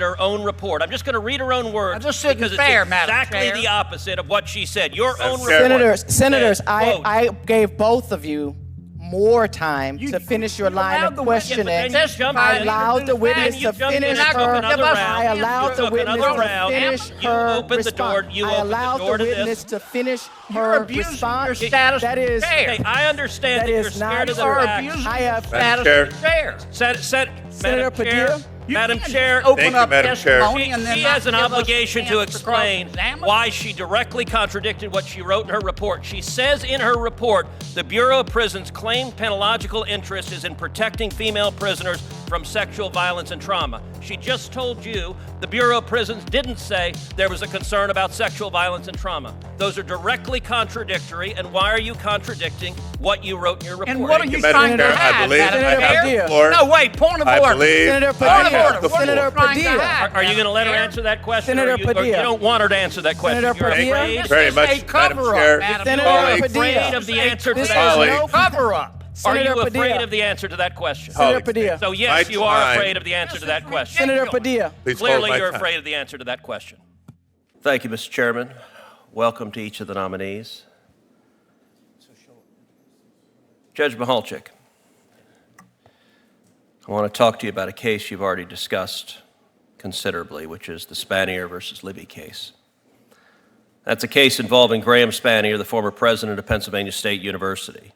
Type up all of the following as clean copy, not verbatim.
her own report. I'm just going to read her own words This isn't because fair, it's Madam exactly Chair. the opposite of what she said. Your own Senators, report. senators, said, I gave both of you more time to finish your line of questioning. I allowed the witness to finish her. I allowed the witness to finish her response. I allowed the witness to finish her response. That is, Okay, I understand that you're scared of the facts. I have Senator Padilla. Madam Chair, Open up Madam Chair. testimony and then she not has an give us a obligation chance to explain cross-examine? why she directly contradicted what she wrote in her report. She says in her report, the Bureau of Prisons' claimed penological interest is in protecting female prisoners from sexual violence and trauma. She just told you the Bureau of Prisons didn't say there was a concern about sexual violence and trauma. Those are directly contradictory, and why are you contradicting what you wrote in your report? And what are you Madam trying to Chair, I hide, believe Madam I have Chair? the floor. No, wait, point of I order. believe Senator I Padilla. have the Senator floor. Padilla. Are you going to let her answer that question? Senator or you Padilla. don't want her to answer that question? Senator You're Padilla. afraid? Thank you very much, This is a cover-up, Madam Madam Senator Chair. Afraid Padilla. of the answer to This that? is Colleague. no Cover-up. Are you Senator afraid Padilla. of the answer to that question? Senator Padilla. So yes, My you are time. afraid of the answer to that question. Senator Padilla. Please hold Clearly, my you're time. afraid of the answer to that question. Thank you, Mr. Chairman. Welcome to each of the nominees. Judge Mihalchik, I want to talk to you about a case you've already discussed considerably, which is the Spanier versus Libby case. That's a case involving Graham Spanier, the former president of Pennsylvania State University,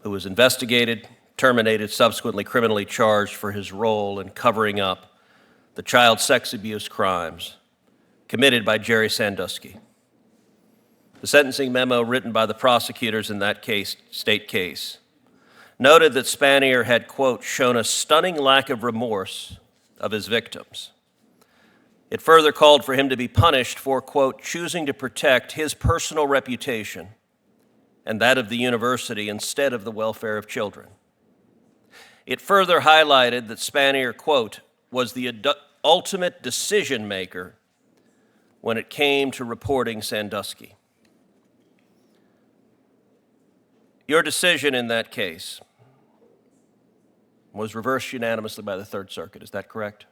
who was investigated, terminated, subsequently criminally charged for his role in covering up the child sex abuse crimes committed by Jerry Sandusky. The sentencing memo written by the prosecutors in that case, state case, noted that Spanier had, quote, shown a stunning lack of remorse of his victims. It further called for him to be punished for, quote, choosing to protect his personal reputation and that of the university instead of the welfare of children. It further highlighted that Spanier, quote, was the ultimate decision maker when it came to reporting Sandusky. Your decision in that case was reversed unanimously by the Third Circuit. Is that correct?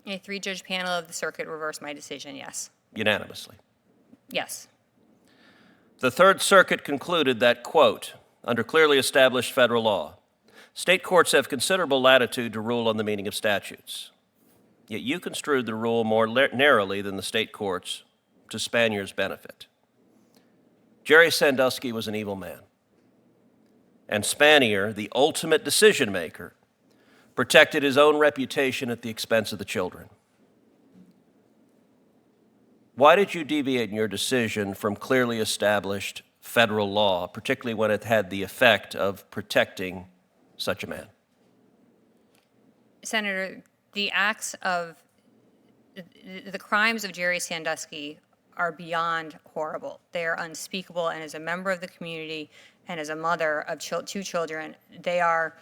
A three-judge panel of the circuit reversed my decision, yes. Unanimously. Yes. The Third Circuit concluded that, quote, under clearly established federal law, state courts have considerable latitude to rule on the meaning of statutes. Yet you construed the rule more narrowly than the state courts to Spanier's benefit. Jerry Sandusky was an evil man. And Spanier, the ultimate decision maker, protected his own reputation at the expense of the children. Why did you deviate in your decision from clearly established federal law, particularly when it had the effect of protecting such a man? Senator, the crimes of Jerry Sandusky are beyond horrible. They are unspeakable, and as a member of the community and as a mother of two children, they are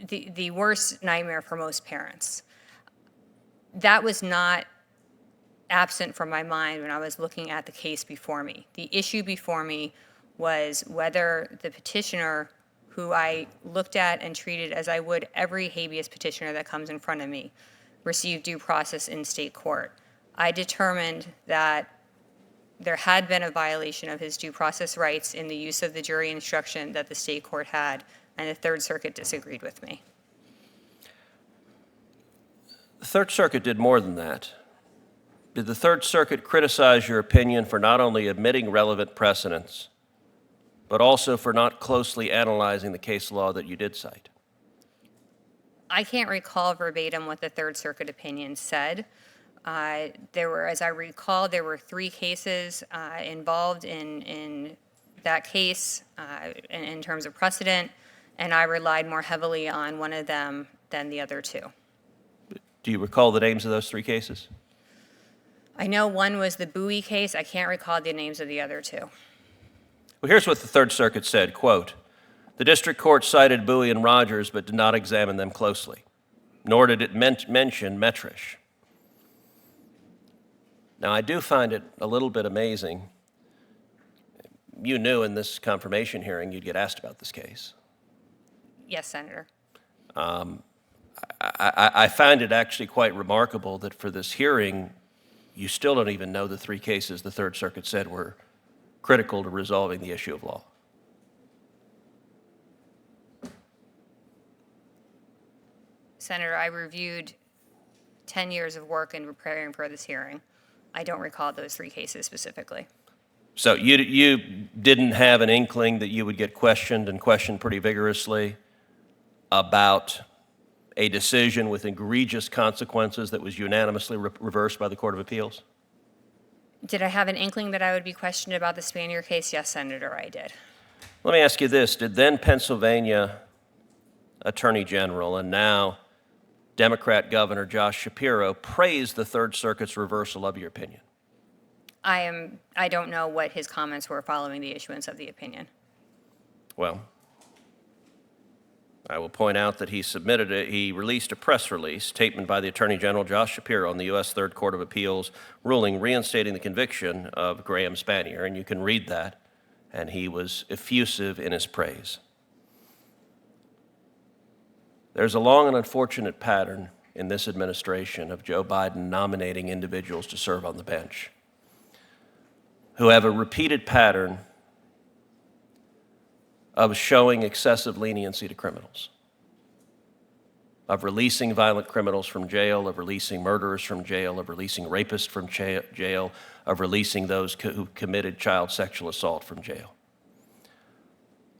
the worst nightmare for most parents. That was not absent from my mind when I was looking at the case before me. The issue before me was whether the petitioner, who I looked at and treated as I would every habeas petitioner that comes in front of me, received due process in state court. I determined that there had been a violation of his due process rights in the use of the jury instruction that the state court had, and the Third Circuit disagreed with me. The Third Circuit did more than that. Did the Third Circuit criticize your opinion for not only omitting relevant precedents, but also for not closely analyzing the case law that you did cite? I can't recall verbatim what the Third Circuit opinion said. As I recall, there were 3 cases involved in that case in terms of precedent, and I relied more heavily on one of them than the other 2. Do you recall the names of those 3 cases? I know one was the Bowie case. I can't recall the names of the other 2. Well, here's what the Third Circuit said, quote, the district court cited Bowie and Rogers but did not examine them closely, nor did it mention Metrish. Now, I do find it a little bit amazing. You knew in this confirmation hearing you'd get asked about this case. Yes, Senator. I find it actually quite remarkable that for this hearing, you still don't even know the three cases the Third Circuit said were critical to resolving the issue of law. Senator, I reviewed 10 years of work in preparing for this hearing. I don't recall those three cases specifically. So you didn't have an inkling that you would get questioned and questioned pretty vigorously about a decision with egregious consequences that was unanimously reversed by the Court of Appeals? Did I have an inkling that I would be questioned about the Spanier case? Yes, Senator, I did. Let me ask you this. Did then Pennsylvania Attorney General and now Democrat Governor Josh Shapiro praise the Third Circuit's reversal of your opinion? I don't know what his comments were following the issuance of the opinion. Well, I will point out that he released a press release, statement by the Attorney General Josh Shapiro on the U.S. Third Court of Appeals ruling reinstating the conviction of Graham Spanier, and you can read that, and he was effusive in his praise. There's a long and unfortunate pattern in this administration of Joe Biden nominating individuals to serve on the bench who have a repeated pattern of showing excessive leniency to criminals, of releasing violent criminals from jail, of releasing murderers from jail, of releasing rapists from jail, of releasing those who committed child sexual assault from jail.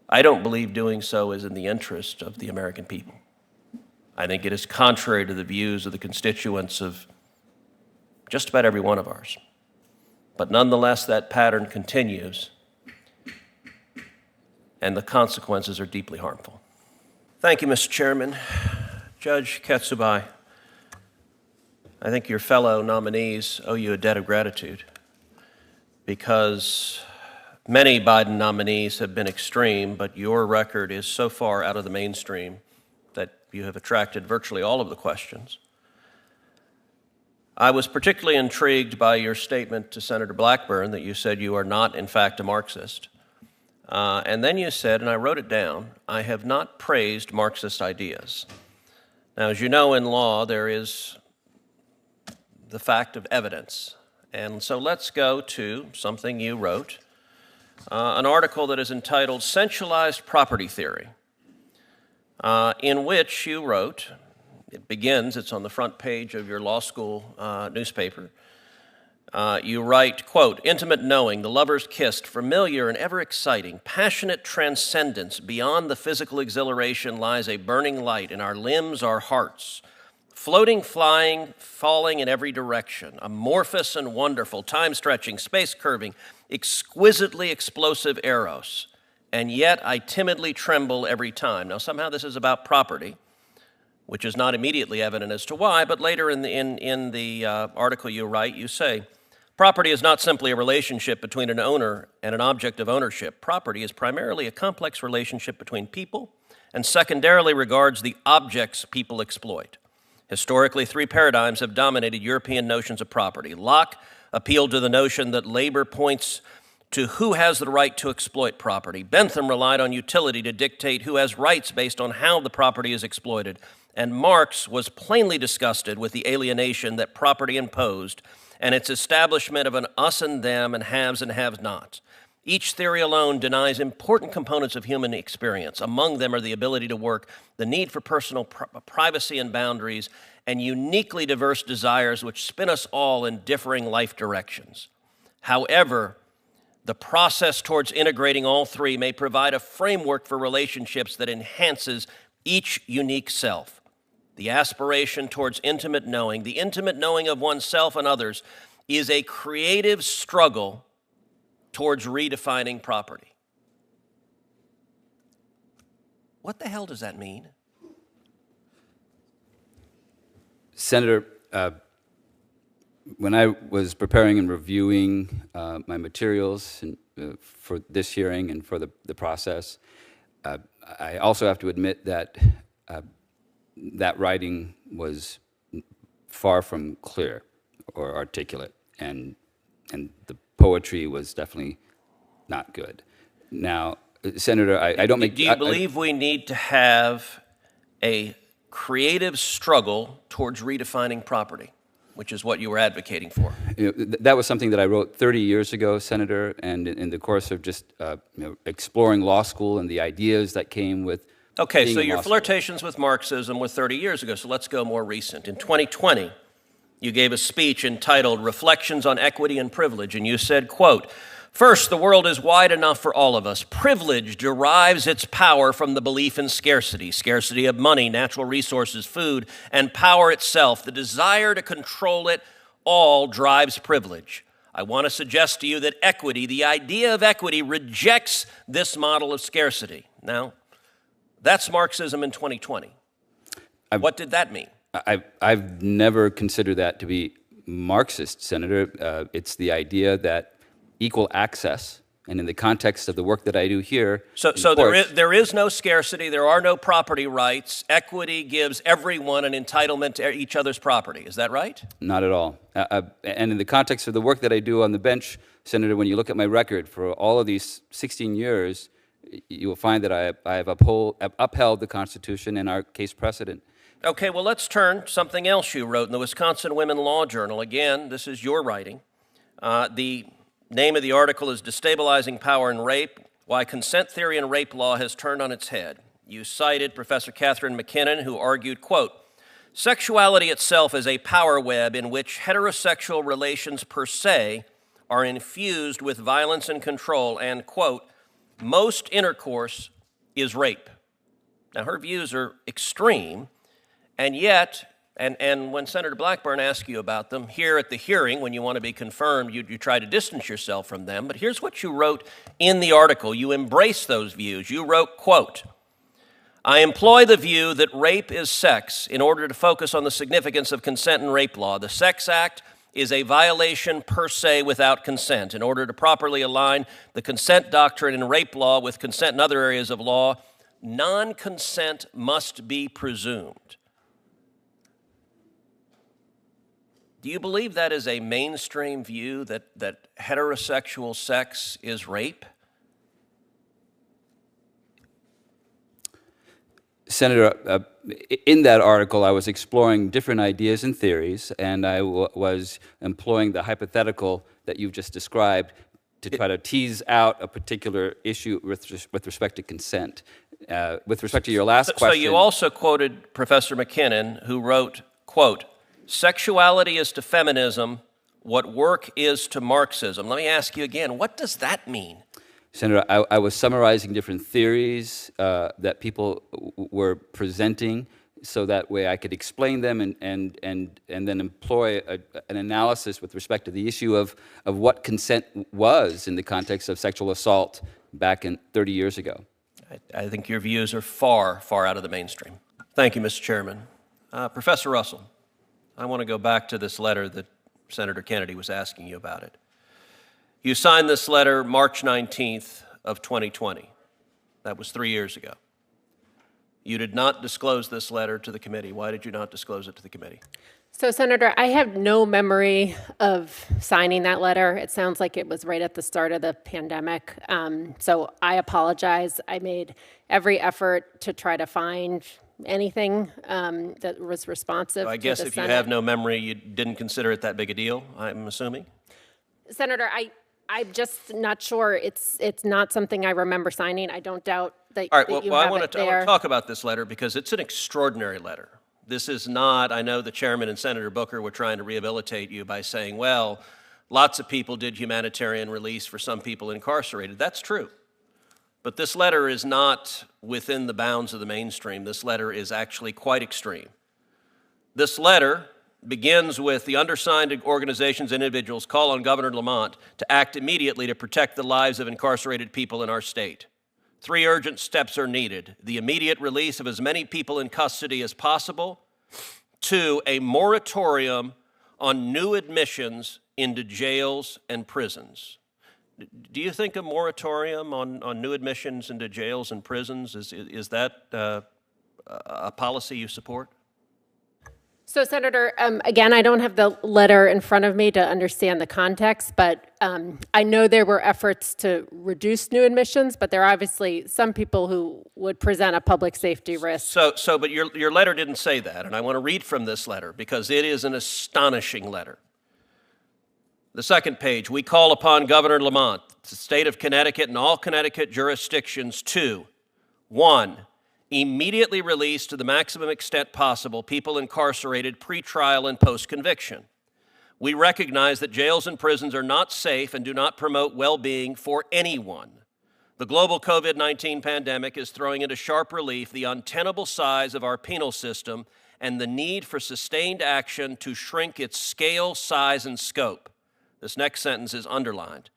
I don't believe doing so is in the interest of the American people. I think it is contrary to the views of the constituents of just about every one of ours. But nonetheless, that pattern continues, and the consequences are deeply harmful. Thank you, Mr. Chairman. Judge Ketsubai, I think your fellow nominees owe you a debt of gratitude because many Biden nominees have been extreme, but your record is so far out of the mainstream that you have attracted virtually all of the questions. I was particularly intrigued by your statement to Senator Blackburn that you said you are not, in fact, a Marxist. And then you said, and I wrote it down, I have not praised Marxist ideas. Now, as you know, in law, there is the fact of evidence. And so let's go to something you wrote, an article that is entitled Centralized Property Theory, in which you wrote, it begins, it's on the front page of your law school newspaper. You write, quote, intimate knowing, the lovers kissed, familiar and ever exciting, passionate transcendence, beyond the physical exhilaration lies a burning light in our limbs, our hearts, floating, flying, falling in every direction, amorphous and wonderful, time-stretching, space-curving, exquisitely explosive eros, and yet I timidly tremble every time. Now, somehow this is about property, which is not immediately evident as to why, but later in the article you write, you say, property is not simply a relationship between an owner and an object of ownership. Property is primarily a complex relationship between people and secondarily regards the objects people exploit. Historically, three paradigms have dominated European notions of property. Locke appealed to the notion that labor points to who has the right to exploit property. Bentham relied on utility to dictate who has rights based on how the property is exploited. And Marx was plainly disgusted with the alienation that property imposed and its establishment of an us and them and haves and have-nots. Each theory alone denies important components of human experience. Among them are the ability to work, the need for personal privacy and boundaries, and uniquely diverse desires which spin us all in differing life directions. However, the process towards integrating all three may provide a framework for relationships that enhances each unique self. The aspiration towards intimate knowing, the intimate knowing of oneself and others, is a creative struggle towards redefining property. What the hell does that mean? Senator, when I was preparing and reviewing my materials for this hearing and for the process, I also have to admit that that writing was far from clear or articulate, and the poetry was definitely not good. Now, Senator, I don't make... Do you believe we need to have a creative struggle towards redefining property, which is what you were advocating for. That was something that I wrote 30 years ago, Senator, and in the course of just exploring law school and the ideas that came with Okay, being so in your law school. flirtations with Marxism were 30 years ago, so let's go more recent. In 2020, you gave a speech entitled Reflections on Equity and Privilege, and you said, quote, "First, the world is wide enough for all of us. Privilege derives its power from the belief in scarcity of money, natural resources, food, and power itself. The desire to control it all drives privilege. I want to suggest to you that equity, the idea of equity, rejects this model of scarcity." Now, that's Marxism in 2020. What did that mean? I've never considered that to be Marxist, Senator. It's the idea that equal access, and in the context of the work that I do here. So there is no scarcity, there are no property rights. Equity gives everyone an entitlement to each other's property. Is that right? Not at all. And in the context of the work that I do on the bench, Senator, when you look at my record for all of these 16 years, you will find that I have upheld the Constitution and our case precedent. Okay, well, let's turn to something else you wrote in the Wisconsin Women Law Journal. Again, this is your writing. The name of the article is Destabilizing Power and Rape, Why Consent Theory and Rape Law Has Turned on Its Head. You cited Professor Catherine McKinnon, who argued, quote, "Sexuality itself is a power web in which heterosexual relations per se are infused with violence and control, and, quote, most intercourse is rape." Now, her views are extreme, and yet, and when Senator Blackburn asked you about them, here at the hearing, when you want to be confirmed, you try to distance yourself from them. But here's what you wrote in the article. You embrace those views. You wrote, quote, "I employ the view that rape is sex in order to focus on the significance of consent and rape law. The Sex Act is a violation per se without consent. In order to properly align the consent doctrine in rape law with consent in other areas of law, non-consent must be presumed." Do you believe that is a mainstream view, that heterosexual sex is rape? Senator, in that article, I was exploring different ideas and theories, and I was employing the hypothetical that you've just described to try to tease out a particular issue with respect to consent. With respect to your last question... So you also quoted Professor McKinnon, who wrote, quote, "Sexuality is to feminism what work is to Marxism." Let me ask you again, what does that mean? Senator, I was summarizing different theories that people were presenting, so that way I could explain them and then employ an analysis with respect to the issue of what consent was in the context of sexual assault back in 30 years ago. I think your views are far, far out of the mainstream. Thank you, Mr. Chairman. Professor Russell, I want to go back to this letter that Senator Kennedy was asking you about it. You signed this letter March 19th of 2020. That was 3 years ago. You did not disclose this letter to the committee. Why did you not disclose it to the committee? So, Senator, I have no memory of signing that letter. It sounds like it was right at the start of the pandemic. So I apologize. I made every effort to try to find anything that was responsive So I to guess the if Senate. you have no memory, you didn't consider it that big a deal, I'm assuming? Senator, I'm just not sure. It's not something I remember signing. I don't doubt that, All right, that you well, I have want it to there. talk about this letter because it's an extraordinary letter. This is not, I know the chairman and Senator Booker were trying to rehabilitate you by saying, well, lots of people did humanitarian release for some people incarcerated. That's true. But this letter is not within the bounds of the mainstream. This letter is actually quite extreme. This letter begins with the undersigned organizations and individuals call on Governor Lamont to act immediately to protect the lives of incarcerated people in our state. 3 urgent steps are needed: the immediate release of as many people in custody as possible, 2, a moratorium on new admissions into jails and prisons. Do you think a moratorium on new admissions into jails and prisons, is that a policy you support? So, Senator, again, I don't have the letter in front of me to understand the context, but I know there were efforts to reduce new admissions, but there are obviously some people who would present a public safety risk. But your letter didn't say that, and I want to read from this letter because it is an astonishing letter. The second page, we call upon Governor Lamont, the state of Connecticut, and all Connecticut jurisdictions to, 1, immediately release to the maximum extent possible people incarcerated pre-trial and post-conviction. We recognize that jails and prisons are not safe and do not promote well-being for anyone. The global COVID-19 pandemic is throwing into sharp relief the untenable size of our penal system and the need for sustained action to shrink its scale, size, and scope. This next sentence is underlined.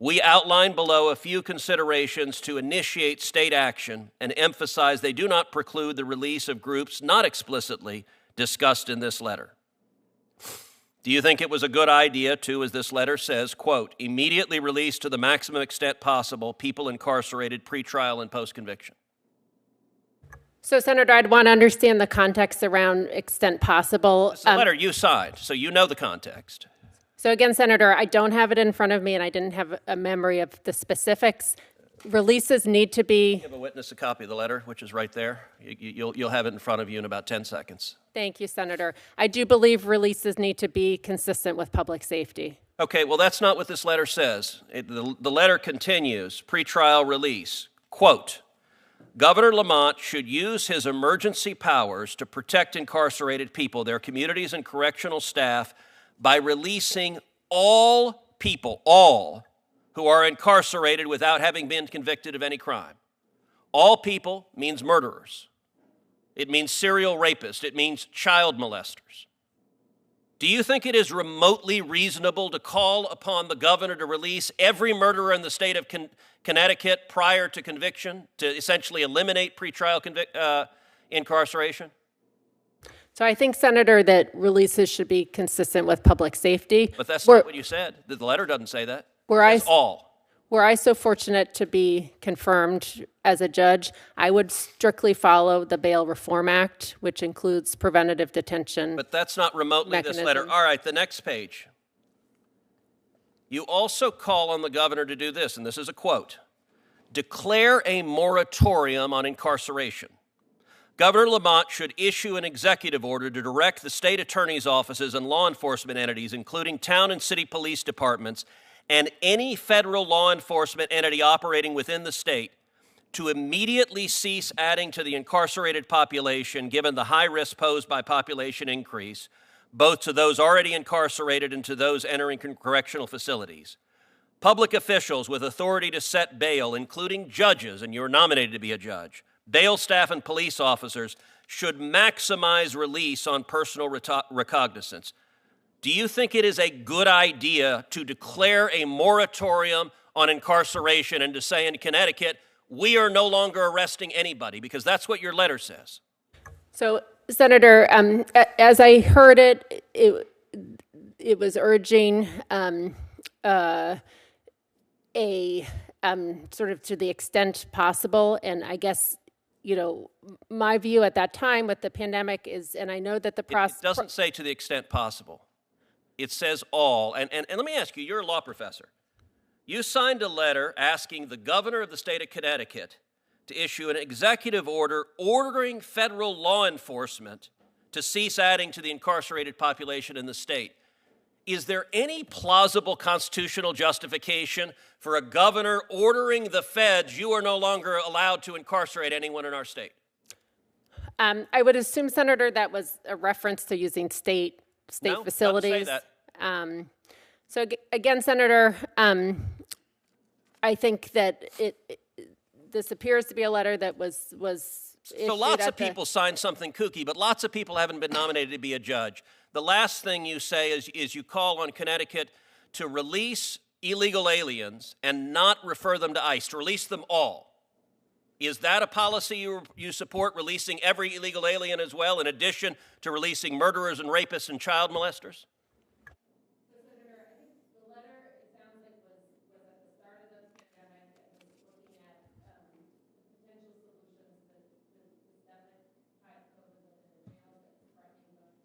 We outline below a few considerations to initiate state action and emphasize they do not preclude the release of groups not explicitly discussed in this letter. Do you think it was a good idea to, as this letter says, quote, immediately release to the maximum extent possible people incarcerated pre-trial and post-conviction? So, Senator, I'd want to understand the context around extent possible. It's a letter you signed, so you know the context. So again, Senator, I don't have it in front of me, and I didn't have a memory of the specifics. Releases need to be... Give a witness a copy of the letter, which is right there. You'll have it in front of you in about 10 seconds. Thank you, Senator. I do believe releases need to be consistent with public safety. Okay, well, that's not what this letter says. The letter continues, pretrial release, quote, Governor Lamont should use his emergency powers to protect incarcerated people, their communities, and correctional staff by releasing all people, all who are incarcerated without having been convicted of any crime. All people means murderers. It means serial rapists. It means child molesters. Do you think it is remotely reasonable to call upon the governor to release every murderer in the state of Connecticut prior to conviction to essentially eliminate pretrial incarceration? So I think, Senator, that releases should be consistent with public safety. But that's not what you said. The letter doesn't say that. It's all. Were I so fortunate to be confirmed as a judge, I would strictly follow the Bail Reform Act, which includes preventative detention. But that's not remotely this letter. All right, the next page. You also call on the governor to do this, and this is a quote, declare a moratorium on incarceration. Governor Lamont should issue an executive order to direct the state attorney's offices and law enforcement entities, including town and city police departments, and any federal law enforcement entity operating within the state to immediately cease adding to the incarcerated population given the high risk posed by population increase, both to those already incarcerated and to those entering correctional facilities. Public officials with authority to set bail, including judges, and you're nominated to be a judge, bail staff and police officers should maximize release on personal recognizance. Do you think it is a good idea to declare a moratorium on incarceration and to say in Connecticut, we are no longer arresting anybody? Because that's what your letter says. So, Senator, as I heard it, it was urging a sort of to the extent possible, and I guess, you know, my view at that time with the pandemic is, and I know that the process... It doesn't say to the extent possible. It says all. And let me ask you, you're a law professor. You signed a letter asking the governor of the state of Connecticut to issue an executive order ordering federal law enforcement to cease adding to the incarcerated population in the state. Is there any plausible constitutional justification for a governor ordering the feds, you are no longer allowed to incarcerate anyone in our state? I would assume, Senator, that was a reference to using state facilities. Doesn't say that. So again, Senator, I think that this appears to be a letter that was So lots of people signed something kooky, but lots of people haven't been nominated to be a judge. The last thing you say is you call on Connecticut to release illegal aliens and not refer them to ICE, to release them all. Is that a policy you support, releasing every illegal alien as well, in addition to releasing murderers and rapists and child molesters? Senator, I think the letter, it sounds like, was at the start of the pandemic and was looking at potential solutions to the systemic type of COVID within the jails that's threatening the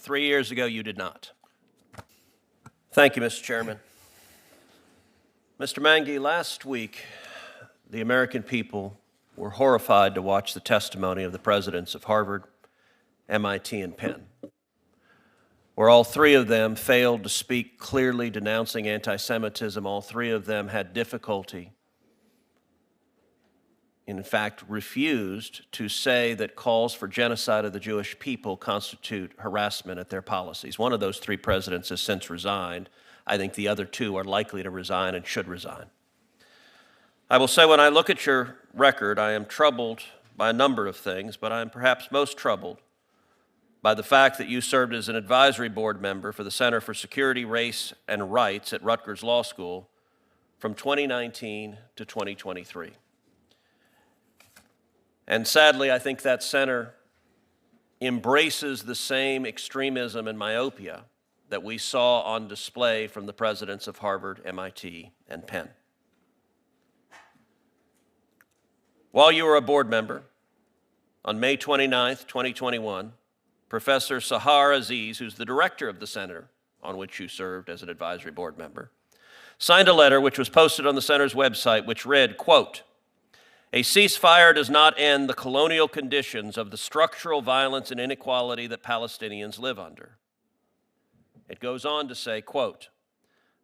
3 years ago, you did not. Thank you, Mr. Chairman. Mr. Mangi, last week, the American people were horrified to watch the testimony of the presidents of Harvard, MIT, and Penn, where all three of them failed to speak clearly denouncing anti-Semitism. All three of them had difficulty, in fact, refused to say that calls for genocide of the Jewish people constitute harassment at their policies. One of those three presidents has since resigned. I think the other two are likely to resign and should resign. I will say when I look at your record, I am troubled by a number of things, but I am perhaps most troubled by the fact that you served as an advisory board member for the Center for Security, Race, and Rights at Rutgers Law School from 2019 to 2023. And sadly, I think that center embraces the same extremism and myopia that we saw on display from the presidents of Harvard, MIT, and Penn. While you were a board member, on May 29th, 2021, Professor Sahar Aziz, who's the director of the center on which you served as an advisory board member, signed a letter which was posted on the center's website which read, quote, "A ceasefire does not end the colonial conditions of the structural violence and inequality that Palestinians live under." It goes on to say, quote,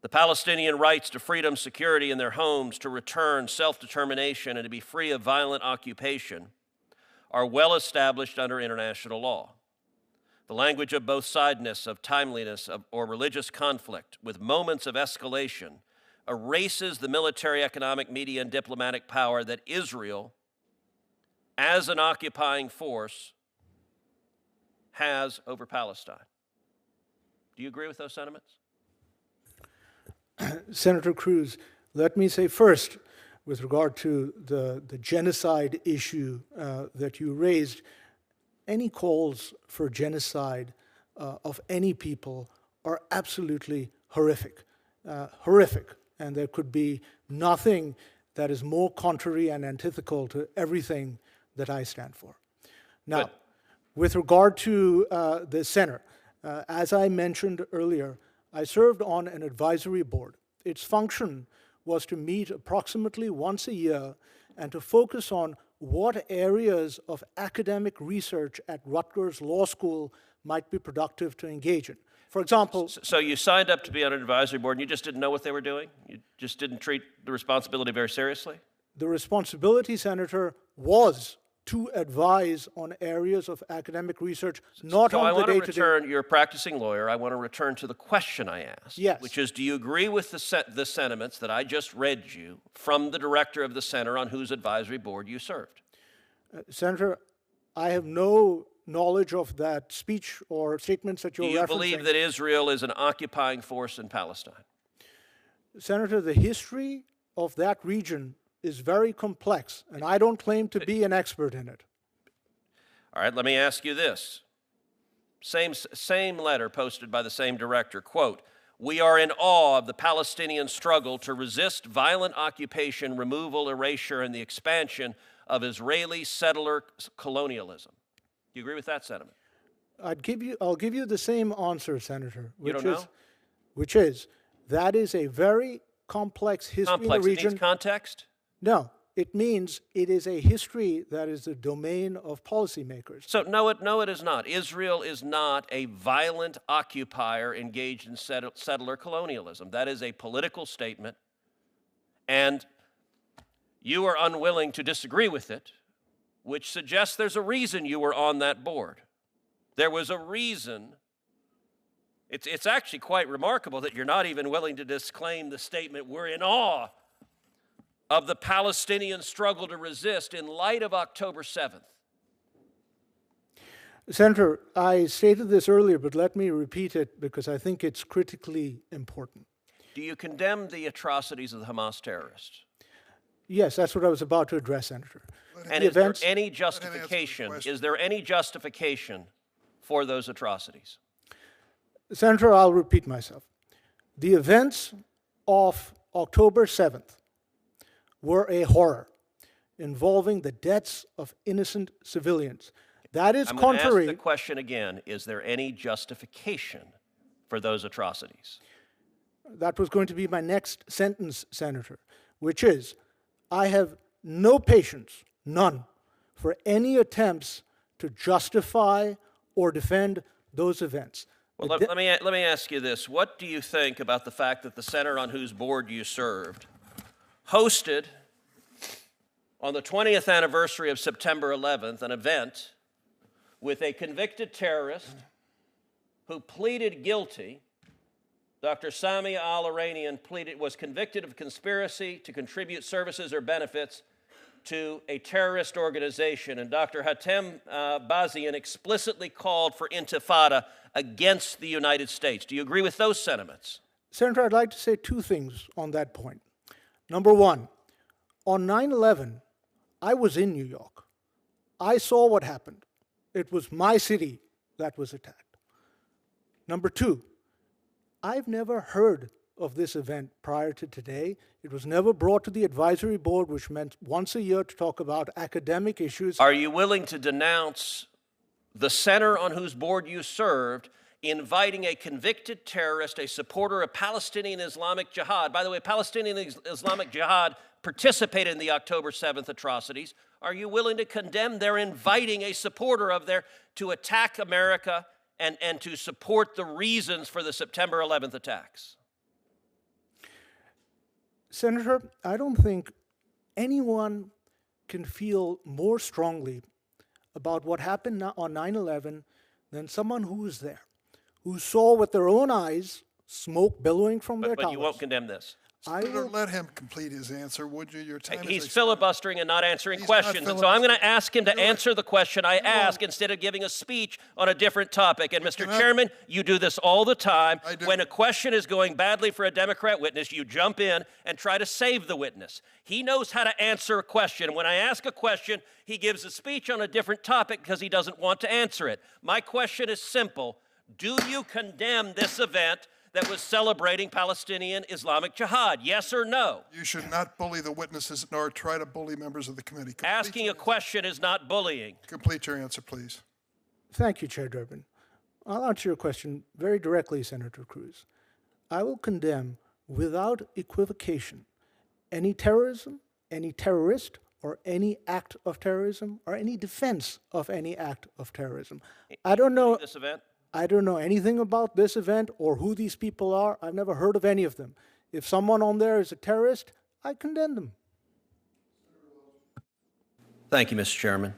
"The Palestinian rights to freedom, security in their homes, to return, self-determination, and to be free of violent occupation are well established under international law. The language of both sideness, of timeliness, or religious conflict, with moments of escalation, erases the military, economic, media, and diplomatic power that Israel, as an occupying force, has over Palestine." Do you agree with those sentiments? Senator Cruz, let me say first, with regard to the genocide issue that you raised, any calls for genocide of any people are absolutely horrific. Horrific. And there could be nothing that is more contrary and antithetical to everything that I stand for. Now, with regard to the center, as I mentioned earlier, I served on an advisory board. Its function was to meet approximately once a year and to focus on what areas of academic research at Rutgers Law School might be productive to engage in. For example... So you signed up to be on an advisory board and you just didn't know what they were doing? You just didn't treat the responsibility very seriously? The responsibility, Senator, was to advise on areas of academic research, not on the day-to-day... So I want to return, you're a practicing lawyer, I want to return to the question I asked. Yes. Which is, do you agree with the sentiments that I just read you from the director of the center on whose advisory board you served? Senator, I have no knowledge of that speech or statements that you're referencing. Do you believe that Israel is an occupying force in Palestine? Senator, the history of that region is very complex, and I don't claim to be an expert in it. All right, let me ask you this. Same letter posted by the same director, quote, "We are in awe of the Palestinian struggle to resist violent occupation, removal, erasure, and the expansion of Israeli settler colonialism." Do you agree with that sentiment? I'll give you the same answer, Senator, which is that is a very complex history in the region. It needs context? No, it means it is a history that is the domain of policymakers. So no, it is not. Israel is not a violent occupier engaged in settler colonialism. That is a political statement, and you are unwilling to disagree with it, which suggests there's a reason you were on that board. There was a reason. It's actually quite remarkable that you're not even willing to disclaim the statement, "We're in awe of the Palestinian struggle to resist in light of October 7th. Senator, I stated this earlier, but let me repeat it because I think it's critically important. Do you condemn the atrocities of the Hamas terrorists? Yes, that's what I was about to address, Senator. And is there any justification? Is there any justification for those atrocities? Senator, I'll repeat myself. The events of October 7th were a horror involving the deaths of innocent civilians. That is I'm going to contrary. ask the question again. Is there any justification for those atrocities? That was going to be my next sentence, Senator, which is, I have no patience, none, for any attempts to justify or defend those events. Well, let me ask you this. What do you think about the fact that the center on whose board you served hosted, on the 20th anniversary of September 11th, an event with a convicted terrorist who pleaded guilty? Dr. Sami al-Iranian was convicted of conspiracy to contribute services or benefits to a terrorist organization, and Dr. Hatem Bazian explicitly called for intifada against the United States. Do you agree with those sentiments? Senator, I'd like to say two things on that point. Number one, on 9/11, I was in New York. I saw what happened. It was my city that was attacked. Number two, I've never heard of this event prior to today. It was never brought to the advisory board, which meant once a year to talk about academic issues. Are you willing to denounce the center on whose board you served inviting a convicted terrorist, a supporter of Palestinian Islamic Jihad? By the way, Palestinian Islamic Jihad participated in the October 7th atrocities. Are you willing to condemn their inviting a supporter of their to attack America and to support the reasons for the September 11th attacks? Senator, I don't think anyone can feel more strongly about what happened on 9/11 than someone who was there, who saw with their own eyes smoke billowing from their But towers. you won't condemn this. I Let him complete his answer, would you? Your time He's is filibustering and not answering He's not questions. And so I'm going to ask him to answer the question I ask instead of giving a speech on a different topic. And Mr. cannot- Chairman, you do this all the time. I do. When a question is going badly for a Democrat witness, you jump in and try to save the witness. He knows how to answer a question. When I ask a question, he gives a speech on a different topic because he doesn't want to answer it. My question is simple. Do you condemn this event that was celebrating Palestinian Islamic Jihad? Yes or no? You should not bully the witnesses nor try to bully members of the committee. Asking a question is not bullying. Complete your answer, please. Thank you, Chair Durbin. I'll answer your question very directly, Senator Cruz. I will condemn without equivocation any terrorism, any terrorist, or any act of terrorism, or any defense of any act of terrorism. I don't know. This event? I don't know anything about this event or who these people are. I've never heard of any of them. If someone on there is a terrorist, I condemn them. Thank you, Mr. Chairman.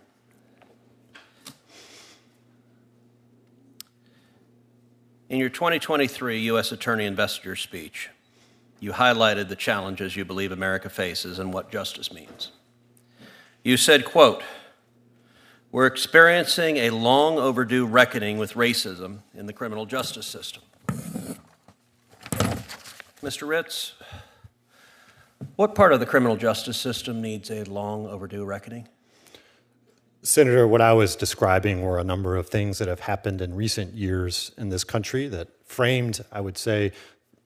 In your 2023 U.S. Attorney Investiture speech, you highlighted the challenges you believe America faces and what justice means. You said, quote, "We're experiencing a long overdue reckoning with racism in the criminal justice system." Mr. Ritz, what part of the criminal justice system needs a long overdue reckoning? Senator, what I was describing were a number of things that have happened in recent years in this country that framed, I would say,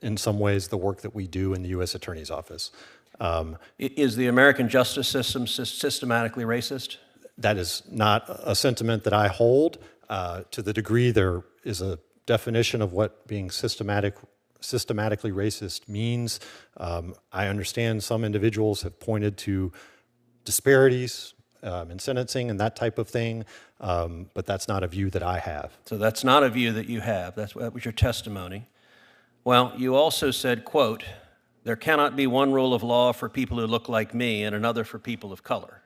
in some ways, the work that we do in the U.S. Attorney's Office. Is the American justice system systematically racist? That is not a sentiment that I hold. To the degree there is a definition of what being systematically racist means, I understand some individuals have pointed to disparities in sentencing and that type of thing, but that's not a view that I have. So that's not a view that you have. That was your testimony. Well, you also said, quote, "There cannot be one rule of law for people who look like me and another for people of color."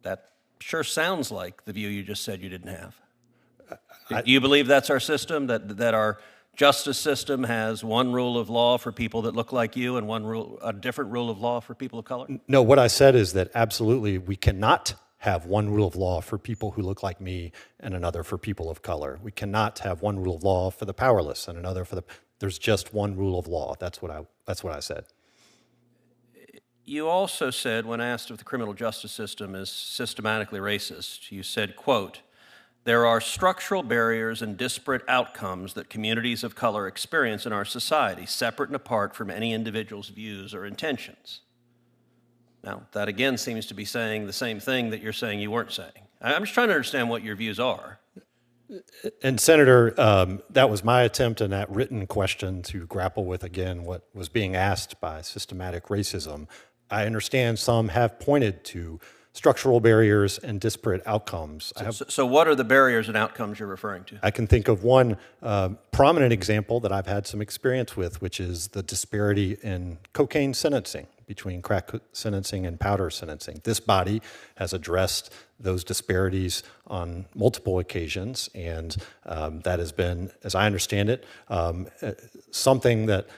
That sure sounds like the view you just said you didn't have. Do you believe that's our system, that our justice system has one rule of law for people that look like you and a different rule of law for people of color? No, what I said is that absolutely we cannot have one rule of law for people who look like me and another for people of color. We cannot have one rule of law for the powerless and another for the... There's just one rule of law. That's what I said. You also said, when asked if the criminal justice system is systematically racist, you said, quote, "There are structural barriers and disparate outcomes that communities of color experience in our society, separate and apart from any individual's views or intentions." Now, that again seems to be saying the same thing that you're saying you weren't saying. I'm just trying to understand what your views are. And Senator, that was my attempt in that written question to grapple with, again, what was being asked by systematic racism. I understand some have pointed to structural barriers and disparate outcomes. So what are the barriers and outcomes you're referring to? I can think of one prominent example that I've had some experience with, which is the disparity in cocaine sentencing between crack sentencing and powder sentencing. This body has addressed those disparities on multiple occasions, and that has been, as I understand it, something that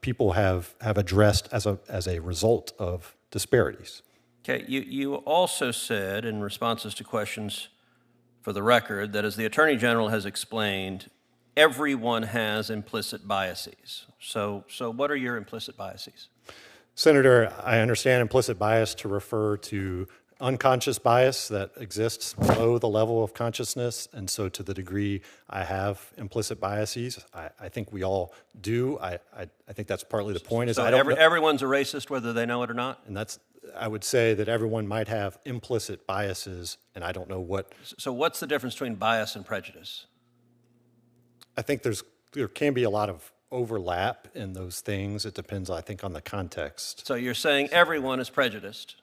people have addressed as a result of disparities. Okay, you also said in responses to questions for the record that as the Attorney General has explained, everyone has implicit biases. So what are your implicit biases? Senator, I understand implicit bias to refer to unconscious bias that exists below the level of consciousness, and so to the degree I have implicit biases, I think we all do. I think that's partly the point. Is so everyone's a racist whether they know it or not? And that's, I would say that everyone might have implicit biases, and I don't know what. So what's the difference between bias and prejudice? I think there can be a lot of overlap in those things. It depends, I think, on the context. So you're saying everyone is prejudiced?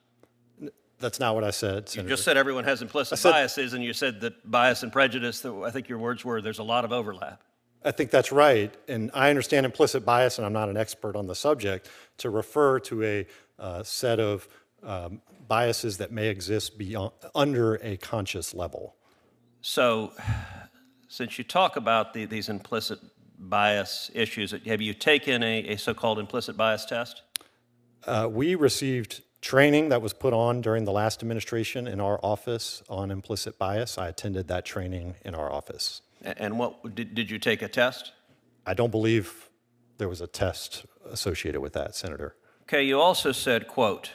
That's not what I said, Senator. You just said everyone has implicit biases, and you said that bias and prejudice, I think your words were, there's a lot of overlap. I think that's right, and I understand implicit bias, and I'm not an expert on the subject, to refer to a set of biases that may exist under a conscious level. So, since you talk about these implicit bias issues, have you taken a so-called implicit bias test? We received training that was put on during the last administration in our office on implicit bias. I attended that training in our office. And what did you take a test? I don't believe there was a test associated with that, Senator. Okay, you also said, quote,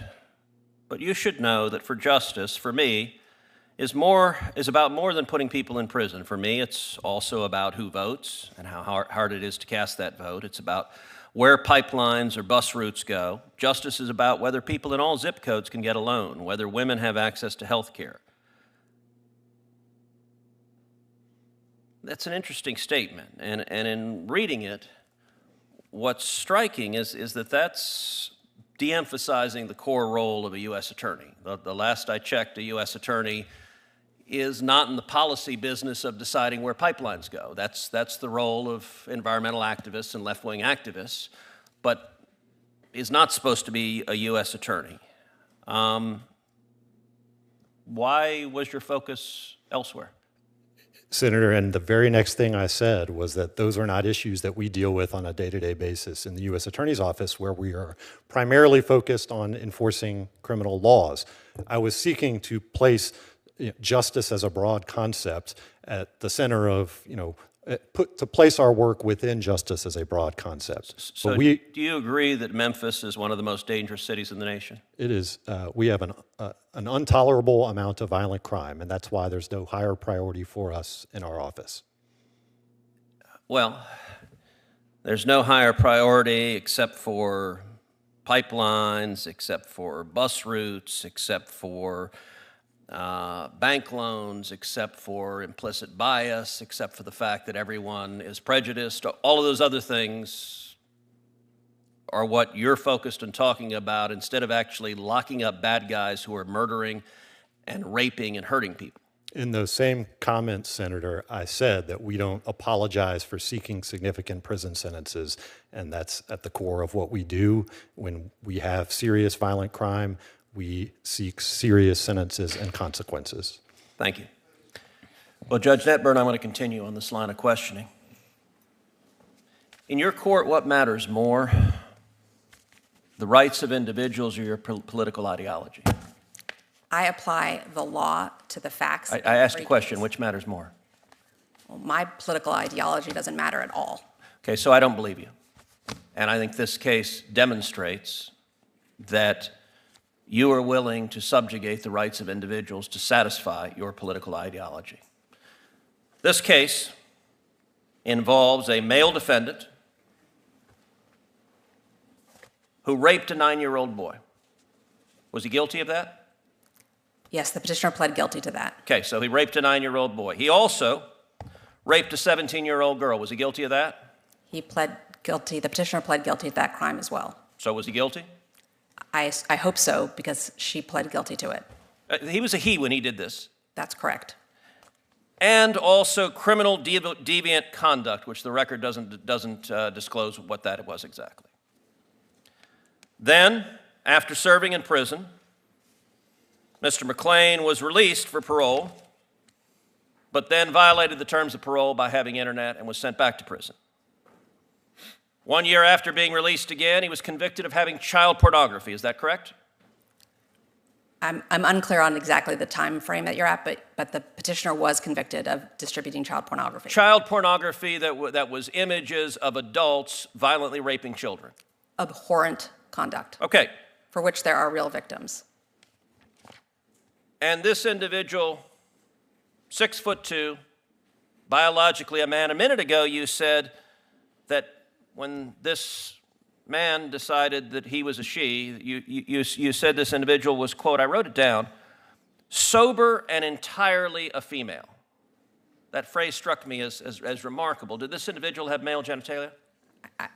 "But you should know that for justice, for me, is about more than putting people in prison. For me, it's also about who votes and how hard it is to cast that vote. It's about where pipelines or bus routes go. Justice is about whether people in all zip codes can get a loan, whether women have access to health care." That's an interesting statement, and in reading it, what's striking is that that's de-emphasizing the core role of a U.S. attorney. The last I checked, a U.S. attorney is not in the policy business of deciding where pipelines go. That's the role of environmental activists and left-wing activists, but is not supposed to be a U.S. attorney. Why was your focus elsewhere? Senator, and the very next thing I said was that those are not issues that we deal with on a day-to-day basis in the U.S. Attorney's Office, where we are primarily focused on enforcing criminal laws. I was seeking to place justice as a broad concept at the center of, to place our work within justice as a broad concept. So do you agree that Memphis is one of the most dangerous cities in the nation? It is. We have an intolerable amount of violent crime, and that's why there's no higher priority for us in our office. Well, there's no higher priority except for pipelines, except for bus routes, except for bank loans, except for implicit bias, except for the fact that everyone is prejudiced. All of those other things are what you're focused on talking about instead of actually locking up bad guys who are murdering and raping and hurting people. In those same comments, Senator, I said that we don't apologize for seeking significant prison sentences, and that's at the core of what we do. When we have serious violent crime, we seek serious sentences and consequences. Thank you. Well, Judge Netburn, I'm going to continue on this line of questioning. In your court, what matters more, the rights of individuals or your political ideology? I apply the law to the facts. I asked a question, which matters more? Well, my political ideology doesn't matter at all. Okay, so I don't believe you. And I think this case demonstrates that you are willing to subjugate the rights of individuals to satisfy your political ideology. This case involves a male defendant who raped a 9-year-old boy Was he guilty of that? Yes, the petitioner pled guilty to that. Okay, so he raped a 9-year-old boy. He also raped a 17-year-old girl. Was he guilty of that? He pled guilty, the petitioner pled guilty to that crime as well. So was he guilty? I hope so, because she pled guilty to it. He was a he when he did this. That's correct. And also criminal deviant conduct, which the record doesn't disclose what that was exactly. Then, after serving in prison, Mr. McLean was released for parole, but then violated the terms of parole by having internet and was sent back to prison. 1 year after being released again, he was convicted of having child pornography. Is that correct? I'm unclear on exactly the time frame that you're at, but the petitioner was convicted of distributing child pornography. Child pornography that was images of adults violently raping children. Abhorrent conduct. Okay. For which there are real victims. And this individual, 6'2", biologically a man. A minute ago you said that when this man decided that he was a she, you said this individual was, quote, I wrote it down, sober and entirely a female. That phrase struck me as remarkable. Did this individual have male genitalia?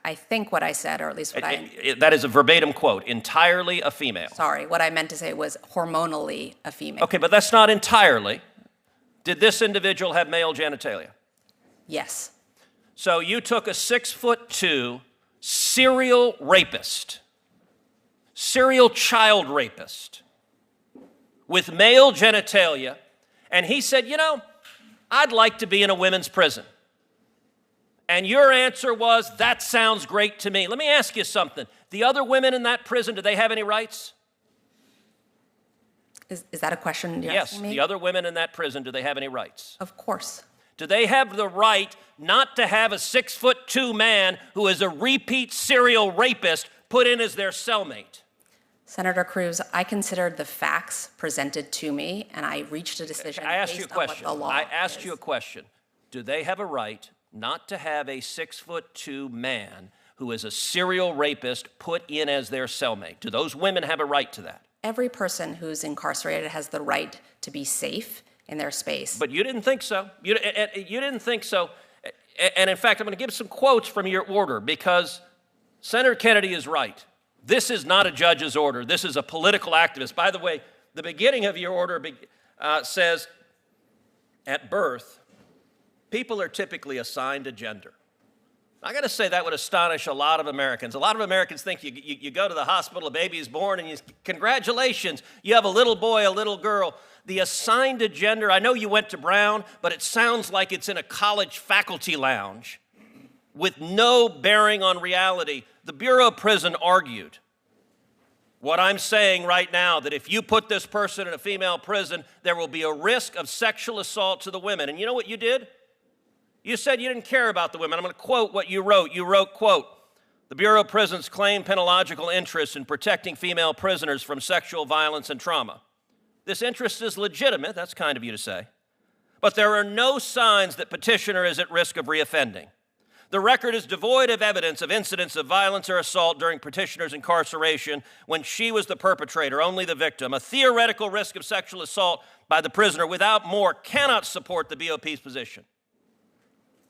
I think what I said, or at least what that is a verbatim quote, entirely a female. Sorry, what I meant to say was hormonally a female. Okay, but that's not entirely. Did this individual have male genitalia? Yes. So you took a 6'2" serial rapist, serial child rapist with male genitalia, and he said, you know, I'd like to be in a women's prison. And your answer was, that sounds great to me. Let me ask you something. The other women in that prison, do they have any rights? Is that a question you're yes, asking me? the other women in that prison, do they have any rights? Of course. Do they have the right not to have a 6'2" man who is a repeat serial rapist put in as their cellmate? Senator Cruz, I considered the facts presented to me, and I reached a decision based on what the law I asked is. you a question. Do they have a right not to have a 6'2" man who is a serial rapist put in as their cellmate? Do those women have a right to that? Every person who's incarcerated has the right to be safe in their space. But you didn't think so. You didn't think so. And in fact, I'm going to give some quotes from your order because Senator Kennedy is right. This is not a judge's order. This is a political activist. By the way, the beginning of your order says, at birth, people are typically assigned a gender. I got to say that would astonish a lot of Americans. A lot of Americans think you go to the hospital, a baby is born, and congratulations, you have a little boy, a little girl. The assigned a gender, I know you went to Brown, but it sounds like it's in a college faculty lounge with no bearing on reality. The Bureau of Prison argued what I'm saying right now, that if you put this person in a female prison, there will be a risk of sexual assault to the women. And you know what you did? You said you didn't care about the women. I'm going to quote what you wrote. You wrote, quote, the Bureau of Prisons claim penological interest in protecting female prisoners from sexual violence and trauma. This interest is legitimate, that's kind of you to say, but there are no signs that petitioner is at risk of reoffending. The record is devoid of evidence of incidents of violence or assault during petitioner's incarceration when she was the perpetrator, only the victim. A theoretical risk of sexual assault by the prisoner without more cannot support the BOP's position.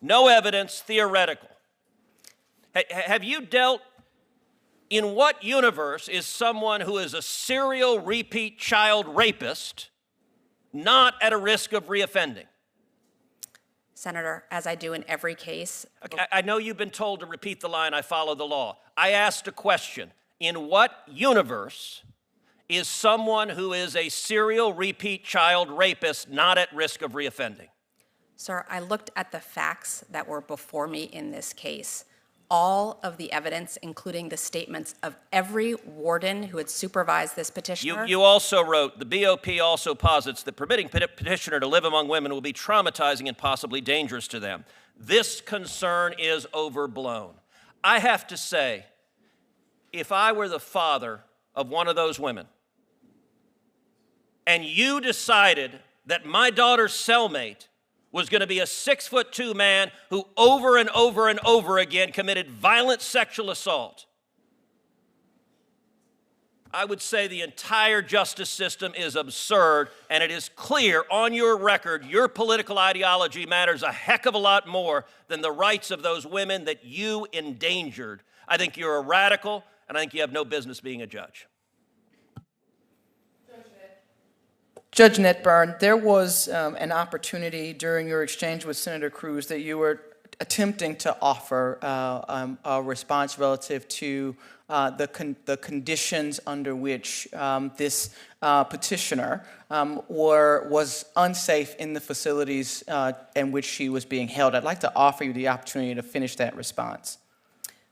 No evidence, theoretical. Have you dealt, in what universe is someone who is a serial repeat child rapist not at a risk of reoffending? Senator, as I do in every case. I know you've been told to repeat the line, I follow the law. I asked a question. In what universe is someone who is a serial repeat child rapist not at risk of reoffending? Sir, I looked at the facts that were before me in this case. All of the evidence, including the statements of every warden who had supervised this petitioner. You also wrote, the BOP also posits that permitting petitioner to live among women will be traumatizing and possibly dangerous to them. This concern is overblown. I have to say, if I were the father of one of those women, and you decided that my daughter's cellmate was going to be a 6'2" man who over and over and over again committed violent sexual assault, I would say the entire justice system is absurd, and it is clear on your record your political ideology matters a heck of a lot more than the rights of those women that you endangered. I think you're a radical, and I think you have no business being a judge. Judge Netburn, there was an opportunity during your exchange with Senator Cruz that you were attempting to offer a response relative to the conditions under which this petitioner was unsafe in the facilities in which she was being held. I'd like to offer you the opportunity to finish that response.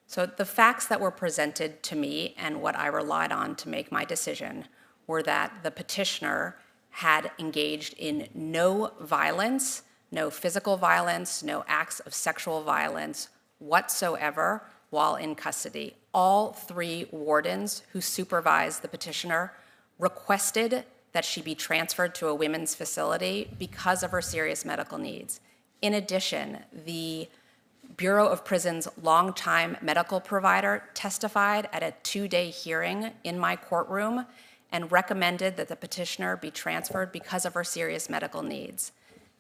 So the facts that were presented to me and what I relied on to make my decision were that the petitioner had engaged in no violence, no physical violence, no acts of sexual violence whatsoever while in custody. All three wardens who supervised the petitioner requested that she be transferred to a women's facility because of her serious medical needs. In addition, the Bureau of Prisons' longtime medical provider testified at a 2-day hearing in my courtroom and recommended that the petitioner be transferred because of her serious medical needs.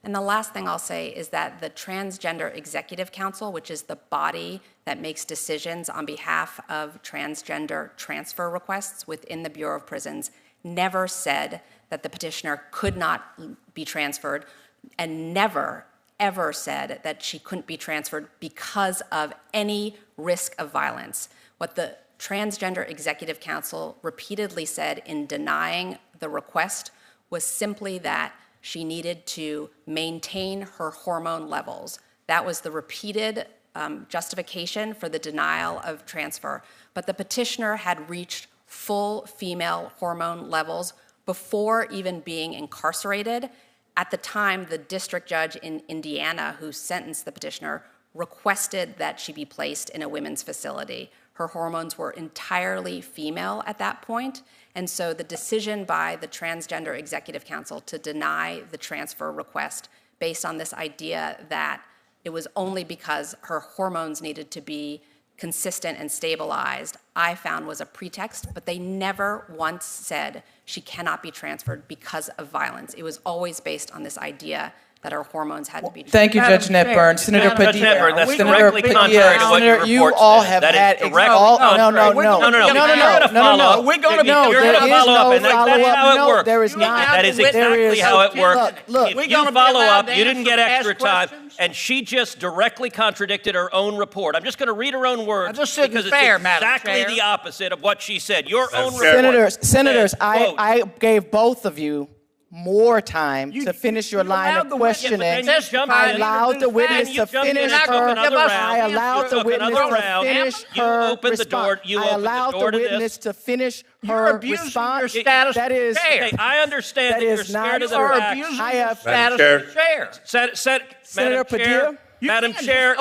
And the last thing I'll say is that the Transgender Executive Council, which is the body that makes decisions on behalf of transgender transfer requests within the Bureau of Prisons, never said that the petitioner could not be transferred, and never, ever said that she couldn't be transferred because of any risk of violence. What the Transgender Executive Council repeatedly said in denying the request was simply that she needed to maintain her hormone levels. That was the repeated justification for the denial of transfer. But the petitioner had reached full female hormone levels before even being incarcerated. At the time, the district judge in Indiana who sentenced the petitioner requested that she be placed in a women's facility. Her hormones were entirely female at that point, and so the decision by the Transgender Executive Council to deny the transfer request based on this idea that it was only because her hormones needed to be consistent and stabilized, I found was a pretext, but they never once said she cannot be transferred because of violence. It was always based on this idea that her hormones had to be. Thank you, Judge Netburn. Senator Padilla. Judge Netburn, that's Senator directly contrary to what your report you all says. have That is had directly no. contrary. No. We're going to follow up, and that's how it works. There is not. That is exactly how it works. Look, if you follow up, you didn't get extra time, and she just directly contradicted her own report. I'm just going to read her own words because it's exactly the opposite of what she said. Your own report. Senators, I gave both of you more time to finish your line of questioning. I allowed the witness to finish her. I allowed the witness to finish her response. I allowed the witness to finish her response. That is. Okay, I understand that you're scared of the facts. I have. Madam Chair. Senator Padilla. Madam Chair,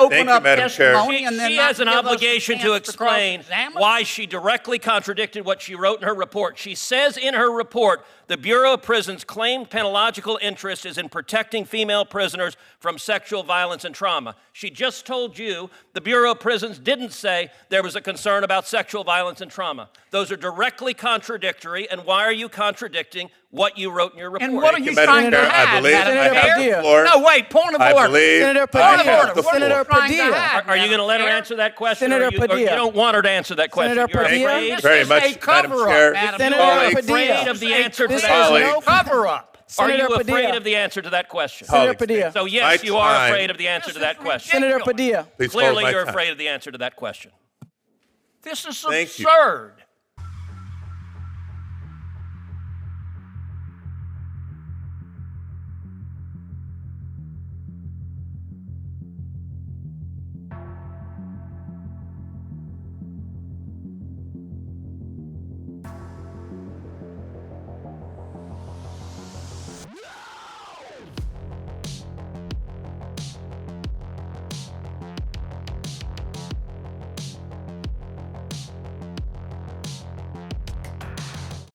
she has an obligation to explain why she directly contradicted what she wrote in her report. She says in her report, the Bureau of Prisons' claimed penological interest is in protecting female prisoners from sexual violence and trauma. She just told you the Bureau of Prisons didn't say there was a concern about sexual violence and trauma. Those are directly contradictory, and why are you contradicting what you wrote in your report? And what are you trying to hide? I believe I have the floor. No, wait, point of order. Senator Padilla. Senator Padilla. Are you going to let her answer that question? Senator Or you don't want her to answer that question? Senator You're Padilla. afraid? Very much, Madam Chair. Senator Afraid of the answer to that Colleague. question? Are you Senator afraid Padilla. of the answer to that question? Senator Padilla. So yes, you are afraid of the answer to that question. Senator Padilla. Please hold Clearly, my you're time. afraid of the answer to that question. This is Thank you. absurd.